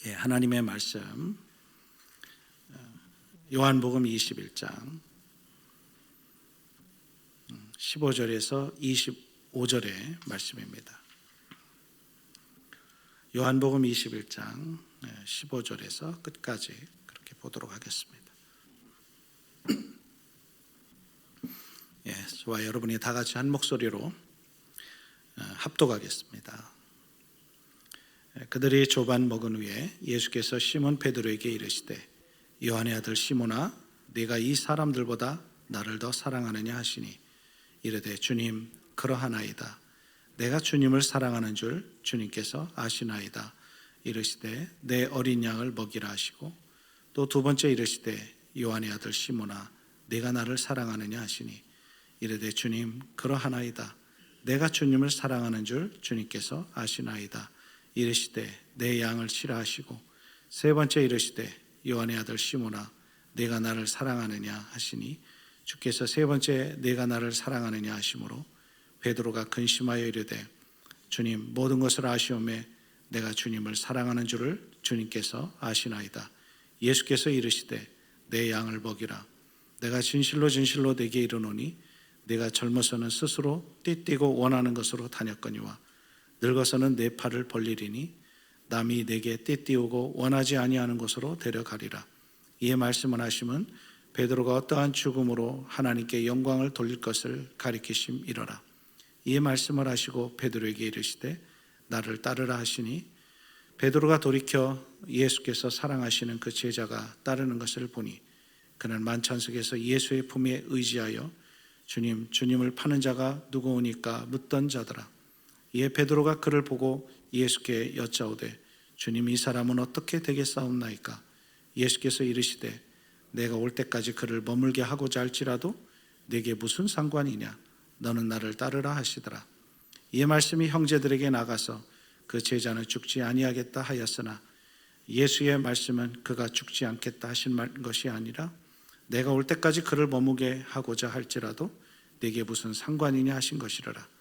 하나님의 말씀 요한복음 21장 15절에서 25절의 말씀입니다. 요한복음 21장 15절에서 끝까지 그렇게 보도록 하겠습니다. 저와 여러분이 다 같이 한 목소리로 합독하겠습니다. 그들이 조반 먹은 후에 예수께서 시몬 베드로에게 이르시되 요한의 아들 시몬아 네가 이 사람들보다 나를 더 사랑하느냐 하시니 이르되 주님 그러하나이다. 내가 주님을 사랑하는 줄 주님께서 아시나이다. 이르시되 내 어린 양을 먹이라 하시고 또 두 번째 이르시되 요한의 아들 시몬아 네가 나를 사랑하느냐 하시니 이르되 주님 그러하나이다. 내가 주님을 사랑하는 줄 주님께서 아시나이다. 이르시되 내 양을 치라 하시고 세 번째 이르시되 요한의 아들 시몬아 네가 나를 사랑하느냐 하시니 주께서 세 번째 네가 나를 사랑하느냐 하시므로 베드로가 근심하여 이르되 주님 모든 것을 아시오매 내가 주님을 사랑하는 줄을 주님께서 아시나이다. 예수께서 이르시되 내 양을 먹이라. 내가 진실로 진실로 네게 이르노니 네가 젊어서는 스스로 띠띠고 원하는 것으로 다녔거니와 늙어서는 내 팔을 벌리리니 남이 내게 띠띠우고 원하지 아니하는 곳으로 데려가리라. 이에 말씀을 하시면 베드로가 어떠한 죽음으로 하나님께 영광을 돌릴 것을 가리키심이로라. 이에 말씀을 하시고 베드로에게 이르시되 나를 따르라 하시니 베드로가 돌이켜 예수께서 사랑하시는 그 제자가 따르는 것을 보니 그는 만찬석에서 예수의 품에 의지하여 주님을 파는 자가 누구오니까 묻던 자더라. 이에 베드로가 그를 보고 예수께 여짜오되 주님 이 사람은 어떻게 되겠사옵나이까? 예수께서 이르시되 내가 올 때까지 그를 머물게 하고자 할지라도 내게 무슨 상관이냐? 너는 나를 따르라 하시더라. 이에 말씀이 형제들에게 나가서 그 제자는 죽지 아니하겠다 하였으나 예수의 말씀은 그가 죽지 않겠다 하신 것이 아니라 내가 올 때까지 그를 머무게 하고자 할지라도 내게 무슨 상관이냐 하신 것이라.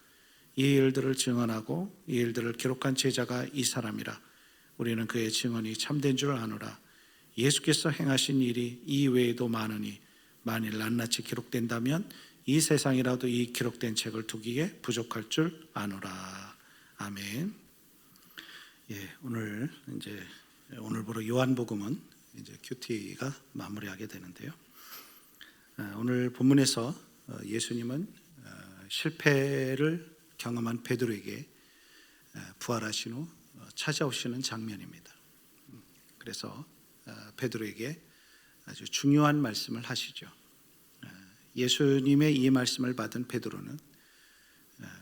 이 일들을 증언하고 이 일들을 기록한 제자가 이 사람이라. 우리는 그의 증언이 참된 줄 아노라. 예수께서 행하신 일이 이 외에도 많으니 만일 낱낱이 기록된다면 이 세상이라도 이 기록된 책을 두기에 부족할 줄 아노라. 아멘. 오늘부로 요한복음은 이제 큐티가 마무리하게 되는데요. 오늘 본문에서 예수님은 실패를 경험한 베드로에게 부활하신 후 찾아오시는 장면입니다. 그래서 베드로에게 아주 중요한 말씀을 하시죠. 예수님의 이 말씀을 받은 베드로는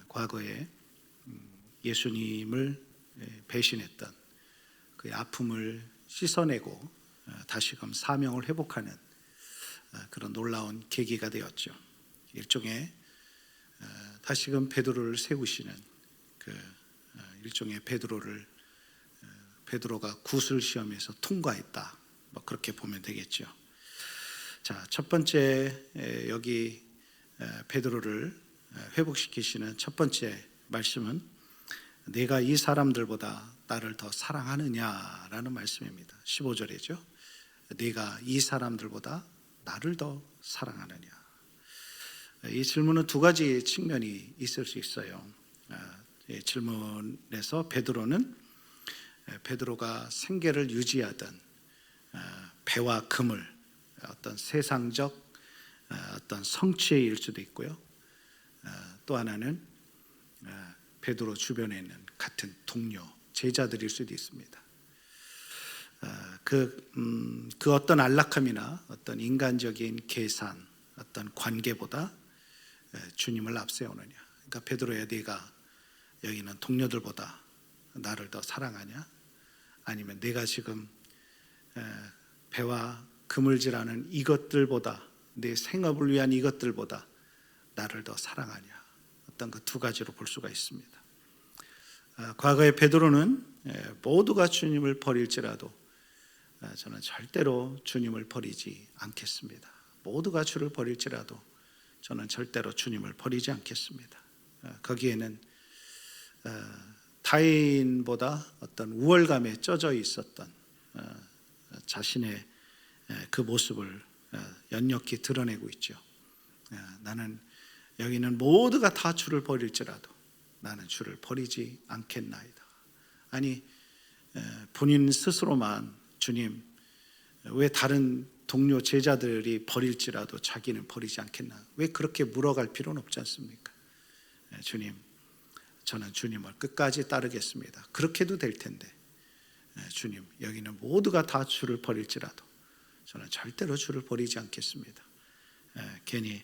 과거에 예수님을 배신했던 그의 아픔을 씻어내고 다시금 사명을 회복하는 그런 놀라운 계기가 되었죠. 일종의 다시금 베드로를 세우시는 그 일종의 베드로가 구술 시험에서 통과했다. 그렇게 보면 되겠죠. 자, 첫 번째 여기 베드로를 회복시키시는 첫 번째 말씀은 내가 이 사람들보다 나를 더 사랑하느냐라는 말씀입니다. 15절이죠. 네가 이 사람들보다 나를 더 사랑하느냐. 이 질문은 두 가지 측면이 있을 수 있어요. 이 질문에서 베드로가 생계를 유지하던 배와 금을 어떤 세상적 어떤 성취일 수도 있고요. 또 하나는 베드로 주변에 있는 같은 동료, 제자들일 수도 있습니다. 그 어떤 안락함이나 어떤 인간적인 계산, 어떤 관계보다 주님을 앞세우느냐. 그러니까 베드로야 네가 여기 있는 동료들보다 나를 더 사랑하냐? 아니면 내가 지금 배와 그물질하는 이것들보다 내 생업을 위한 이것들보다 나를 더 사랑하냐? 어떤 그 두 가지로 볼 수가 있습니다. 과거의 베드로는 모두가 주님을 버릴지라도 저는 절대로 주님을 버리지 않겠습니다. 모두가 주를 버릴지라도 저는 절대로 주님을 버리지 않겠습니다. 거기에는 타인보다 어떤 우월감에 쪄져 있었던 자신의 그 모습을 연역히 드러내고 있죠. 나는 여기는 모두가 다 주를 버릴지라도 나는 주를 버리지 않겠나이다. 아니, 본인 스스로만 주님, 왜 다른 동료 제자들이 버릴지라도 자기는 버리지 않겠나? 왜 그렇게 물어갈 필요는 없지 않습니까? 주님, 저는 주님을 끝까지 따르겠습니다. 그렇게도 될 텐데, 주님, 여기는 모두가 다 주를 버릴지라도 저는 절대로 주를 버리지 않겠습니다. 괜히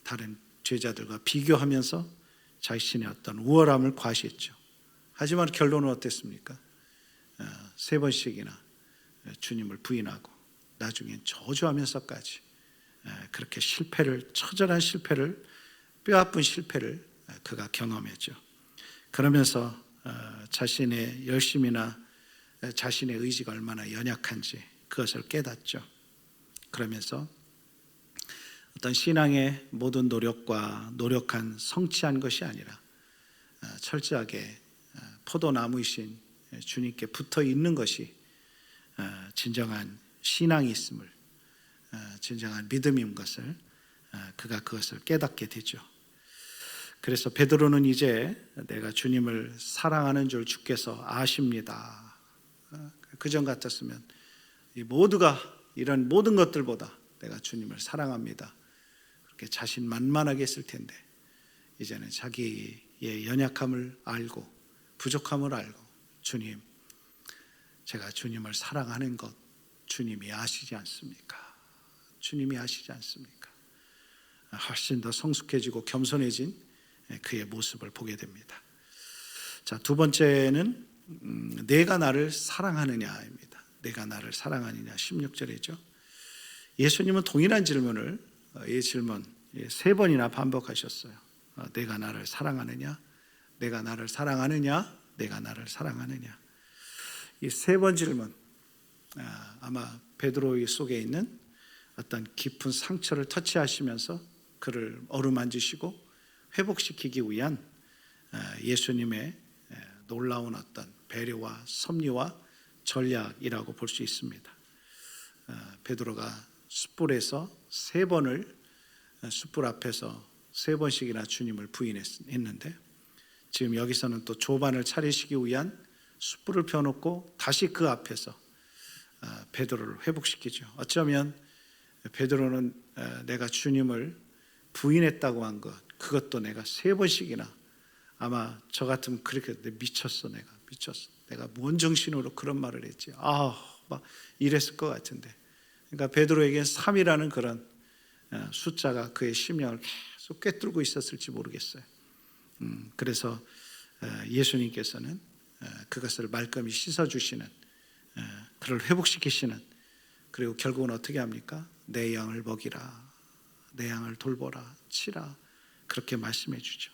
다른 제자들과 비교하면서 자신의 어떤 우월함을 과시했죠. 하지만 결론은 어땠습니까? 3번씩이나 주님을 부인하고 나중엔 저주하면서까지 그렇게 처절한 실패를, 뼈아픈 실패를 그가 경험했죠. 그러면서 자신의 열심이나 자신의 의지가 얼마나 연약한지 그것을 깨닫죠. 그러면서 어떤 신앙의 모든 노력한 성취한 것이 아니라 철저하게 포도나무이신 주님께 붙어 있는 것이 진정한 신앙이 있음을, 진정한 믿음인 것을 그가 그것을 깨닫게 되죠. 그래서 베드로는 이제 내가 주님을 사랑하는 줄 주께서 아십니다. 그전 같았으면 이 모두가 이런 모든 것들보다 내가 주님을 사랑합니다, 그렇게 자신만만하게 했을 텐데 이제는 자기의 연약함을 알고 부족함을 알고 주님, 제가 주님을 사랑하는 것 주님이 아시지 않습니까? 주님이 아시지 않습니까? 훨씬 더 성숙해지고 겸손해진 그의 모습을 보게 됩니다. 자, 두 번째는 내가 나를 사랑하느냐입니다. 내가 나를 사랑하느냐, 16절이죠. 예수님은 동일한 질문을 이 질문 3번이나 반복하셨어요. 내가 나를 사랑하느냐, 내가 나를 사랑하느냐, 내가 나를 사랑하느냐. 이 3번 질문, 아마 베드로의 속에 있는 어떤 깊은 상처를 터치하시면서 그를 어루만지시고 회복시키기 위한 예수님의 놀라운 어떤 배려와 섭리와 전략이라고 볼 수 있습니다. 베드로가 숯불에서 3번을 숯불 앞에서 3번씩이나 주님을 부인했는데 지금 여기서는 또 조반을 차리시기 위한 숯불을 펴놓고 다시 그 앞에서 베드로를 회복시키죠. 어쩌면 베드로는 내가 주님을 부인했다고 한 것, 그것도 내가 3번씩이나, 아마 저 같으면 그렇게 미쳤어, 내가 뭔 정신으로 그런 말을 했지, 막 이랬을 것 같은데, 그러니까 베드로에겐 3이라는 그런 숫자가 그의 심령을 계속 꿰뚫고 있었을지 모르겠어요. 그래서 예수님께서는 그것을 말끔히 씻어주시는, 그를 회복시키시는, 그리고 결국은 어떻게 합니까? 내 양을 먹이라, 내 양을 돌보라, 치라, 그렇게 말씀해 주죠.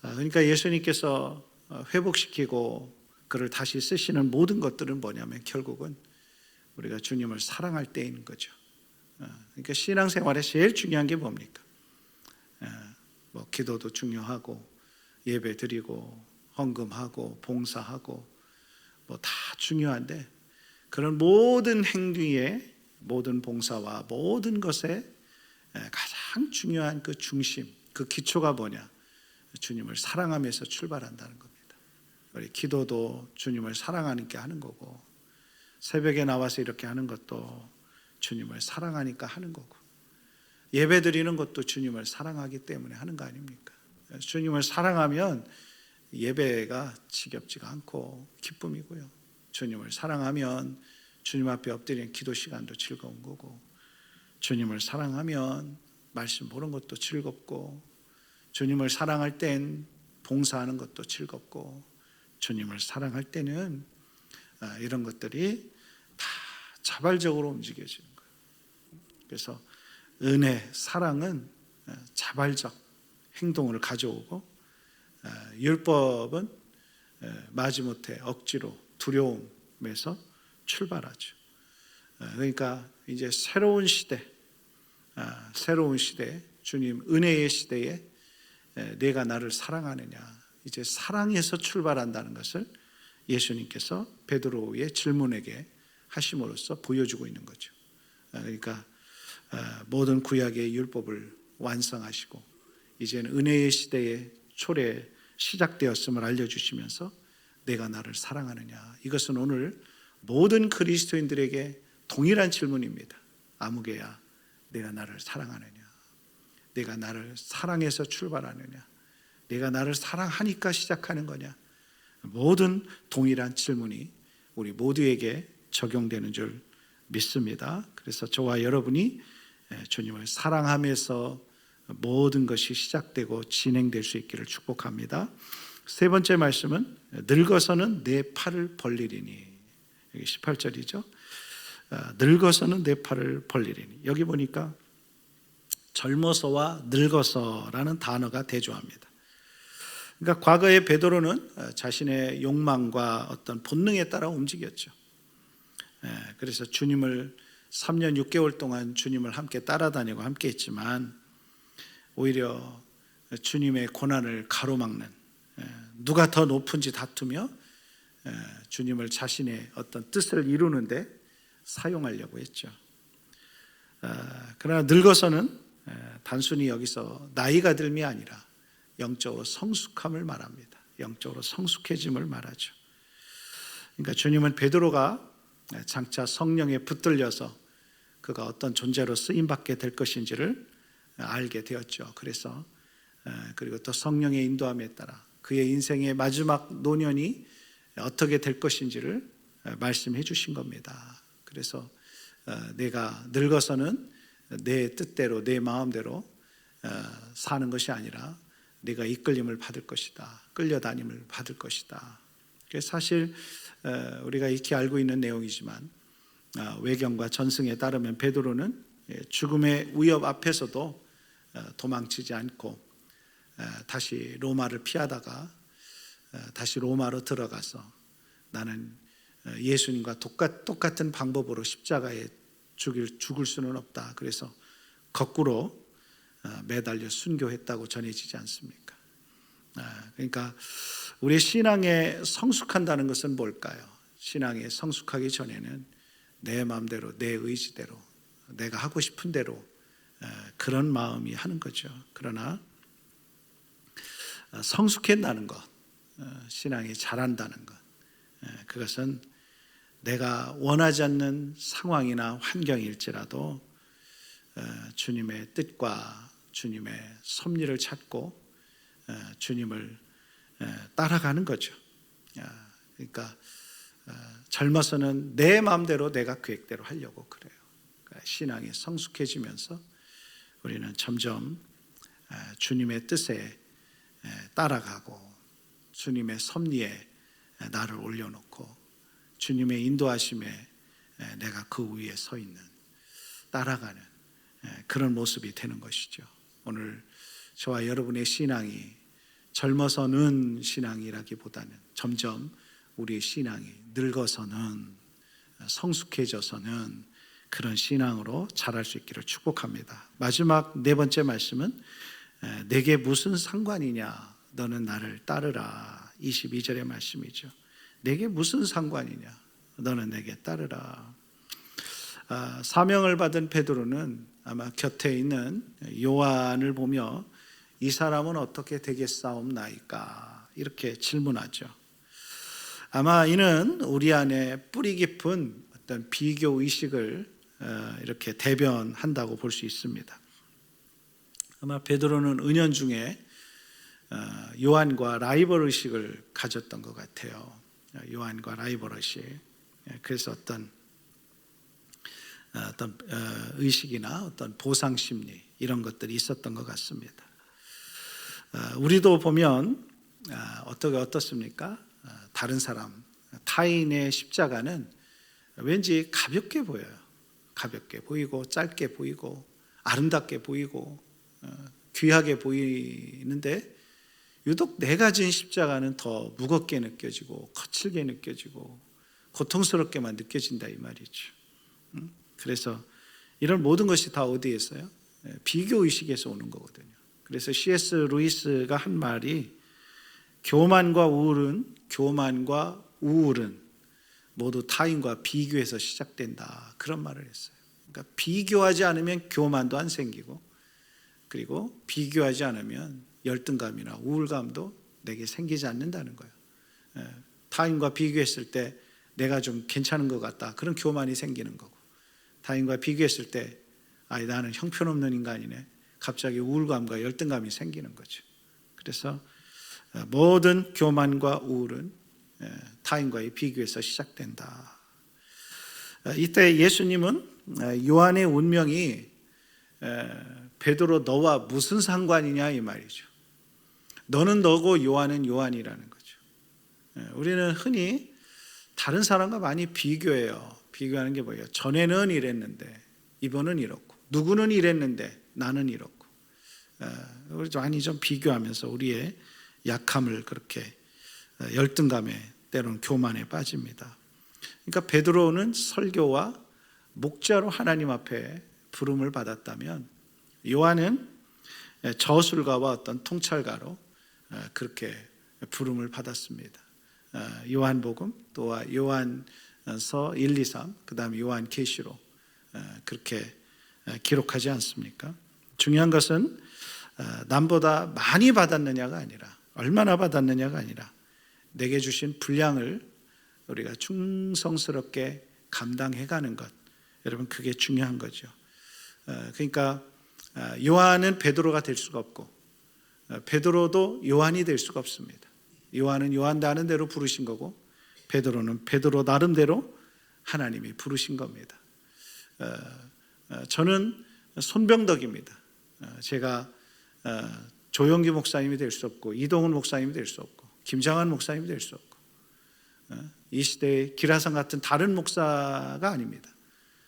그러니까 예수님께서 회복시키고 그를 다시 쓰시는 모든 것들은 뭐냐면 결국은 우리가 주님을 사랑할 때인 거죠. 그러니까 신앙생활에 제일 중요한 게 뭡니까? 뭐 기도도 중요하고 예배 드리고 헌금하고 봉사하고 뭐 다 중요한데, 그런 모든 행위의 모든 봉사와 모든 것에 가장 중요한 그 중심, 그 기초가 뭐냐? 주님을 사랑하면서 출발한다는 겁니다. 우리 기도도 주님을 사랑하니까 하는 거고, 새벽에 나와서 이렇게 하는 것도 주님을 사랑하니까 하는 거고, 예배 드리는 것도 주님을 사랑하기 때문에 하는 거 아닙니까? 주님을 사랑하면 예배가 지겹지가 않고 기쁨이고요, 주님을 사랑하면 주님 앞에 엎드리는 기도 시간도 즐거운 거고, 주님을 사랑하면 말씀 보는 것도 즐겁고, 주님을 사랑할 땐 봉사하는 것도 즐겁고, 주님을 사랑할 때는 이런 것들이 다 자발적으로 움직여지는 거예요. 그래서 은혜, 사랑은 자발적 행동을 가져오고, 율법은 마지못해 억지로 두려움에서 출발하죠. 그러니까 이제 새로운 시대, 주님 은혜의 시대에 내가 나를 사랑하느냐, 이제 사랑에서 출발한다는 것을 예수님께서 베드로의 질문에게 하심으로써 보여주고 있는 거죠. 그러니까 모든 구약의 율법을 완성하시고 이제는 은혜의 시대의 초래 시작되었음을 알려주시면서 내가 나를 사랑하느냐. 이것은 오늘 모든 그리스도인들에게 동일한 질문입니다. 아무개야, 내가 나를 사랑하느냐? 내가 나를 사랑해서 출발하느냐? 내가 나를 사랑하니까 시작하는 거냐? 모든 동일한 질문이 우리 모두에게 적용되는 줄 믿습니다. 그래서 저와 여러분이 주님을 사랑하면서 모든 것이 시작되고 진행될 수 있기를 축복합니다. 세 번째 말씀은 늙어서는 내 팔을 벌리리니. 여기 18절이죠. 늙어서는 내 팔을 벌리리니. 여기 보니까 젊어서와 늙어서라는 단어가 대조합니다. 그러니까 과거의 베드로는 자신의 욕망과 어떤 본능에 따라 움직였죠. 그래서 주님을 3년 6개월 동안 주님을 함께 따라다니고 함께 했지만 오히려 주님의 고난을 가로막는, 누가 더 높은지 다투며 주님을 자신의 어떤 뜻을 이루는데 사용하려고 했죠. 그러나 늙어서는 단순히 여기서 나이가 듦이 아니라 영적으로 성숙함을 말합니다. 영적으로 성숙해짐을 말하죠. 그러니까 주님은 베드로가 장차 성령에 붙들려서 그가 어떤 존재로 쓰임받게 될 것인지를 알게 되었죠. 그래서 그리고 또 성령의 인도함에 따라 그의 인생의 마지막 노년이 어떻게 될 것인지를 말씀해 주신 겁니다. 그래서 내가 늙어서는 내 뜻대로 내 마음대로 사는 것이 아니라 내가 이끌림을 받을 것이다. 끌려다님을 받을 것이다. 그래서 사실 우리가 익히 알고 있는 내용이지만 외경과 전승에 따르면 베드로는 죽음의 위협 앞에서도 도망치지 않고 다시 로마를 피하다가 다시 로마로 들어가서 나는 예수님과 똑같은 방법으로 십자가에 죽을 수는 없다. 그래서 거꾸로 매달려 순교했다고 전해지지 않습니까? 그러니까 우리의 신앙에 성숙한다는 것은 뭘까요? 신앙에 성숙하기 전에는 내 마음대로 내 의지대로 내가 하고 싶은 대로 그런 마음이 하는 거죠. 그러나 성숙해진다는 것, 신앙이 자란다는 것, 그것은 내가 원하지 않는 상황이나 환경일지라도 주님의 뜻과 주님의 섭리를 찾고 주님을 따라가는 거죠. 그러니까 젊어서는 내 마음대로 내가 계획대로 하려고 그래요. 그러니까 신앙이 성숙해지면서 우리는 점점 주님의 뜻에 따라가고 주님의 섭리에 나를 올려놓고 주님의 인도하심에 내가 그 위에 서 있는, 따라가는 그런 모습이 되는 것이죠. 오늘 저와 여러분의 신앙이 젊어서는 신앙이라기보다는 점점 우리의 신앙이 늙어서는 성숙해져서는 그런 신앙으로 자랄 수 있기를 축복합니다. 마지막 네 번째 말씀은 내게 무슨 상관이냐, 너는 나를 따르라. 22절의 말씀이죠. 내게 무슨 상관이냐, 너는 내게 따르라. 사명을 받은 베드로는 아마 곁에 있는 요한을 보며 이 사람은 어떻게 되겠사옵나이까 이렇게 질문하죠. 아마 이는 우리 안에 뿌리 깊은 어떤 비교 의식을 이렇게 대변한다고 볼 수 있습니다. 아마 베드로는 은연중에 요한과 라이벌 의식을 가졌던 것 같아요. 요한과 라이벌 의식. 그래서 어떤 의식이나 어떤 보상 심리 이런 것들이 있었던 것 같습니다. 우리도 보면 어떻습니까? 다른 사람, 타인의 십자가는 왠지 가볍게 보여요. 가볍게 보이고 짧게 보이고 아름답게 보이고 귀하게 보이는데 유독 내가 진 십자가는 더 무겁게 느껴지고 거칠게 느껴지고 고통스럽게만 느껴진다 이 말이죠. 그래서 이런 모든 것이 다 어디에 있어요? 비교의식에서 오는 거거든요. 그래서 C.S. 루이스가 한 말이 교만과 우울은 모두 타인과 비교해서 시작된다. 그런 말을 했어요. 그러니까 비교하지 않으면 교만도 안 생기고, 그리고 비교하지 않으면 열등감이나 우울감도 내게 생기지 않는다는 거예요. 타인과 비교했을 때 내가 좀 괜찮은 것 같다. 그런 교만이 생기는 거고, 타인과 비교했을 때 나는 형편없는 인간이네. 갑자기 우울감과 열등감이 생기는 거죠. 그래서 모든 교만과 우울은 타인과의 비교에서 시작된다. 이때 예수님은 요한의 운명이 베드로 너와 무슨 상관이냐 이 말이죠. 너는 너고 요한은 요한이라는 거죠. 우리는 흔히 다른 사람과 많이 비교해요. 비교하는 게 뭐예요? 전에는 이랬는데 이번은 이렇고, 누구는 이랬는데 나는 이렇고, 우리 많이 좀 비교하면서 우리의 약함을 그렇게 열등감에 때로는 교만에 빠집니다. 그러니까 베드로는 설교와 목자로 하나님 앞에 부름을 받았다면, 요한은 저술가와 어떤 통찰가로 그렇게 부름을 받았습니다. 요한복음 또한 요한서 1, 2, 3 그 다음에 요한계시록 그렇게 기록하지 않습니까? 중요한 것은 남보다 많이 받았느냐가 아니라, 얼마나 받았느냐가 아니라 내게 주신 분량을 우리가 충성스럽게 감당해가는 것, 여러분 그게 중요한 거죠. 그러니까 요한은 베드로가 될 수가 없고, 베드로도 요한이 될 수가 없습니다. 요한은 요한 나는 대로 부르신 거고, 베드로는 베드로 나름대로 하나님이 부르신 겁니다. 저는 손병덕입니다. 제가 조영기 목사님이 될 수 없고, 이동훈 목사님이 될 수 없고, 김장한 목사님이 될 수 없고, 이 시대의 기라상 같은 다른 목사가 아닙니다.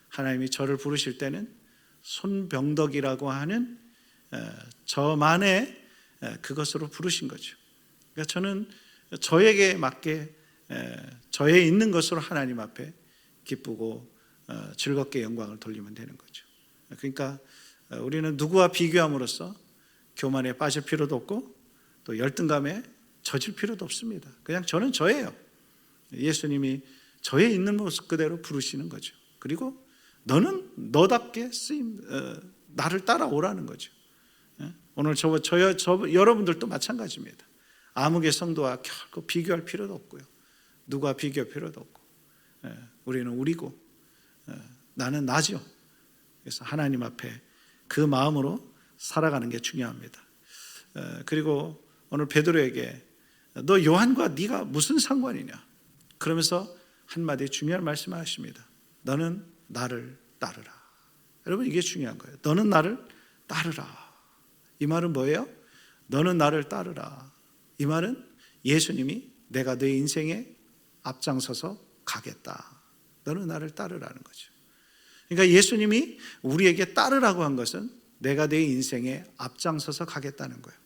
하나님이 저를 부르실 때는 손병덕이라고 하는 저만의 그것으로 부르신 거죠. 그러니까 저는 저에게 맞게 저에 있는 것으로 하나님 앞에 기쁘고 즐겁게 영광을 돌리면 되는 거죠. 그러니까 우리는 누구와 비교함으로써 교만에 빠질 필요도 없고 또 열등감에 젖을 필요도 없습니다. 그냥 저는 저예요. 예수님이 저에 있는 모습 그대로 부르시는 거죠. 그리고 너는 너답게 나를 따라오라는 거죠. 오늘 여러분들도 마찬가지입니다. 아무개 성도와 결코 비교할 필요도 없고요. 누구와 비교할 필요도 없고, 우리는 우리고 나는 나죠. 그래서 하나님 앞에 그 마음으로 살아가는 게 중요합니다. 그리고 오늘 베드로에게 너 요한과 네가 무슨 상관이냐? 그러면서 한마디 중요한 말씀을 하십니다. 너는 나를 따르라. 여러분 이게 중요한 거예요. 너는 나를 따르라. 이 말은 뭐예요? 너는 나를 따르라. 이 말은 예수님이 내가 내 인생에 앞장서서 가겠다. 너는 나를 따르라는 거죠. 그러니까 예수님이 우리에게 따르라고 한 것은 내가 내 인생에 앞장서서 가겠다는 거예요.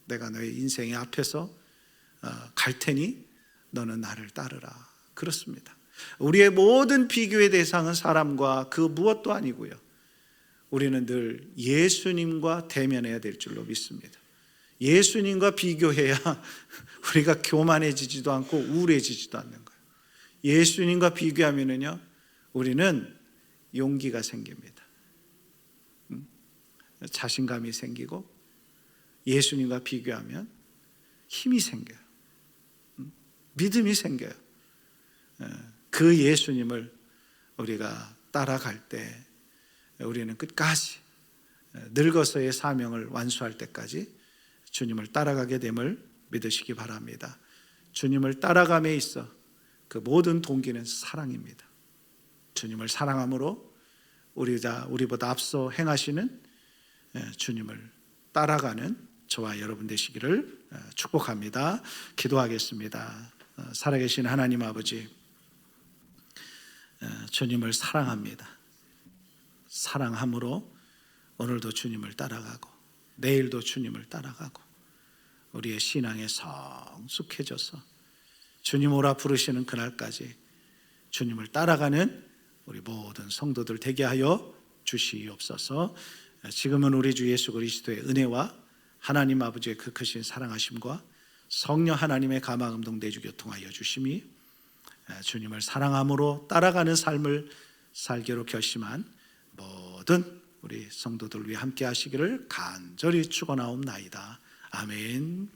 내가 너의 인생의 앞에서 갈 테니 너는 나를 따르라. 그렇습니다. 우리의 모든 비교의 대상은 사람과 그 무엇도 아니고요. 우리는 늘 예수님과 대면해야 될 줄로 믿습니다. 예수님과 비교해야 우리가 교만해지지도 않고 우울해지지도 않는 거예요. 예수님과 비교하면은요, 우리는 용기가 생깁니다. 자신감이 생기고, 예수님과 비교하면 힘이 생겨요. 믿음이 생겨요. 그 예수님을 우리가 따라갈 때 우리는 끝까지 늙어서의 사명을 완수할 때까지 주님을 따라가게 됨을 믿으시기 바랍니다. 주님을 따라감에 있어 그 모든 동기는 사랑입니다. 주님을 사랑함으로 우리보다 앞서 행하시는 주님을 따라가는 저와 여러분 되시기를 축복합니다. 기도하겠습니다. 살아계신 하나님 아버지, 주님을 사랑합니다. 사랑함으로 오늘도 주님을 따라가고 내일도 주님을 따라가고 우리의 신앙에 성숙해져서 주님 오라 부르시는 그날까지 주님을 따라가는 우리 모든 성도들 되게 하여 주시옵소서. 지금은 우리 주 예수 그리스도의 은혜와 하나님 아버지의 그 크신 사랑하심과 성령 하나님의 감화 감동 내주 교통하여 주심이 주님을 사랑함으로 따라가는 삶을 살기로 결심한 모든 우리 성도들 위해 함께 하시기를 간절히 축원하옵나이다. 아멘.